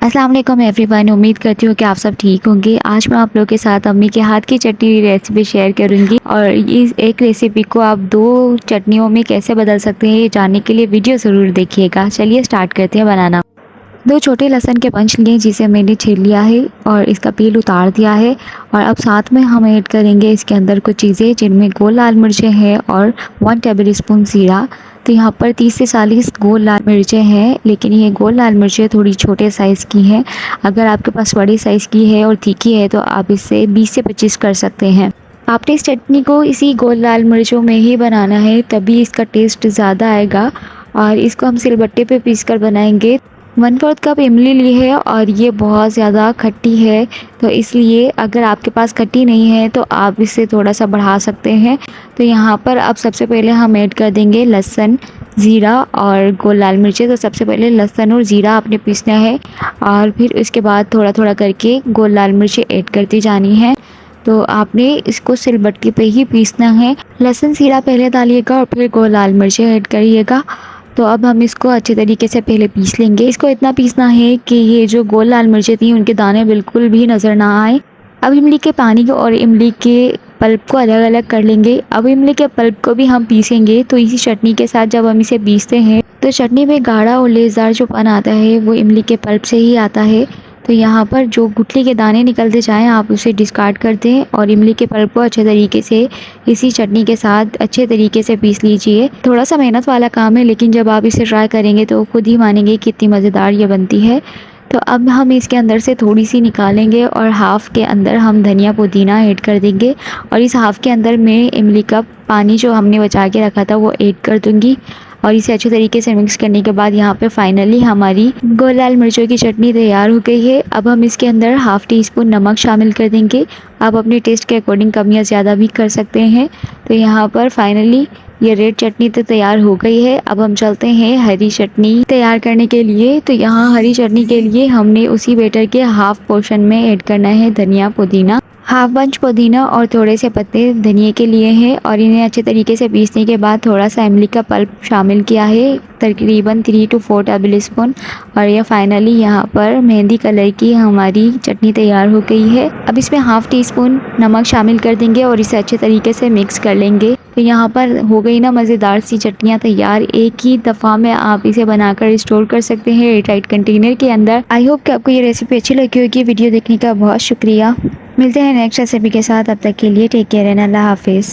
अस्सलाम वालेकुम एवरीवन। उम्मीद करती हूँ कि आप सब ठीक होंगे। आज मैं आप लोगों के साथ अम्मी के हाथ की चटनी की रेसिपी शेयर करूँगी और इस एक रेसिपी को आप 2 चटनियों में कैसे बदल सकते हैं ये जानने के लिए वीडियो ज़रूर देखिएगा। चलिए स्टार्ट करते हैं बनाना। 2 छोटे लहसुन के पंच लिए जिसे मैंने छील लिया है और इसका पील उतार दिया है। और अब साथ में हम ऐड करेंगे इसके अंदर कुछ चीज़ें जिनमें गोल लाल मिर्चें हैं और 1 टेबल स्पून ज़ीरा। तो यहाँ पर 30 से 40 गोल लाल मिर्चें हैं, लेकिन ये गोल लाल मिर्चें थोड़ी छोटे साइज़ की हैं। अगर आपके पास बड़ी साइज़ की है और तीखी है तो आप इससे 20 से 25 कर सकते हैं। आपने इस चटनी को इसी गोल लाल मिर्चों में ही बनाना है, तभी इसका टेस्ट ज़्यादा आएगा। और इसको हम सिलबट्टे पे पीस कर बनाएंगे। 1/4 कप इमली ली है और ये बहुत ज़्यादा खट्टी है, तो इसलिए अगर आपके पास खट्टी नहीं है तो आप इसे थोड़ा सा बढ़ा सकते हैं। तो यहाँ पर अब सबसे पहले हम ऐड कर देंगे लहसुन, ज़ीरा और गोल लाल मिर्चें। तो सबसे पहले लहसुन और ज़ीरा आपने पीसना है और फिर उसके बाद थोड़ा थोड़ा करके गोल लाल मिर्चें ऐड करती जानी है। तो आपने इसको सिलबट्टी पे ही पीसना है। लहसुन ज़ीरा पहले डालिएगा और फिर गोल लाल मिर्चें ऐड करिएगा। तो अब हम इसको अच्छे तरीके से पहले पीस लेंगे। इसको इतना पीसना है कि ये जो गोल लाल मिर्चें थी उनके दाने बिल्कुल भी नज़र ना आए। अब इमली के पानी को और इमली के पल्प को अलग अलग कर लेंगे। अब इमली के पल्प को भी हम पीसेंगे। तो इसी चटनी के साथ जब हम इसे पीसते हैं तो चटनी में गाढ़ा और लेसदार जो पन आता है वो इमली के पल्प से ही आता है। तो यहाँ पर जो गुठली के दाने निकलते जाएं आप उसे डिस्कार्ड कर दें और इमली के पल्प को अच्छे तरीके से इसी चटनी के साथ अच्छे तरीके से पीस लीजिए। थोड़ा सा मेहनत वाला काम है, लेकिन जब आप इसे ट्राई करेंगे तो खुद ही मानेंगे कितनी मज़ेदार ये बनती है। तो अब हम इसके अंदर से थोड़ी सी निकालेंगे और हाफ़ के अंदर हम धनिया पुदीना ऐड कर देंगे। और इस हाफ़ के अंदर मैं इमली का पानी जो हमने बचा के रखा था वो ऐड कर दूँगी। और इसे अच्छे तरीके से मिक्स करने के बाद यहाँ पे फाइनली हमारी गोल लाल मिर्चों की चटनी तैयार हो गई है। अब हम इसके अंदर ½ टीस्पून नमक शामिल कर देंगे। आप अपने टेस्ट के अकॉर्डिंग कम या ज़्यादा भी कर सकते हैं। तो यहाँ पर फाइनली ये रेड चटनी तो तैयार हो गई है। अब हम चलते हैं हरी चटनी तैयार करने के लिए। तो यहाँ हरी चटनी के लिए हमने उसी बैटर के हाफ पोर्शन में ऐड करना है धनिया पुदीना। हाफ बंच पुदीना और थोड़े से पत्ते धनिए के लिए हैं और इन्हें अच्छे तरीके से पीसने के बाद थोड़ा सा इमली का पल्प शामिल किया है, तकरीबन 3 to 4 टेबल स्पून। और यह फाइनली यहाँ पर मेहंदी कलर की हमारी चटनी तैयार हो गई है। अब इसमें ½ टीस्पून नमक शामिल कर देंगे और इसे अच्छे तरीके से मिक्स कर लेंगे। तो यहाँ पर हो गई ना मज़ेदार सी चटनियाँ तैयार। एक ही दफ़ा में आप इसे बनाकर स्टोर कर सकते हैं एयरटाइट कंटेनर के अंदर। आई होप कि आपको ये रेसिपी अच्छी लगी होगी। वीडियो देखने का बहुत शुक्रिया। मिलते हैं नेक्स्ट रेसिपी के साथ। अब तक के लिए टेक केयर एंड अल्लाह हाफिज़।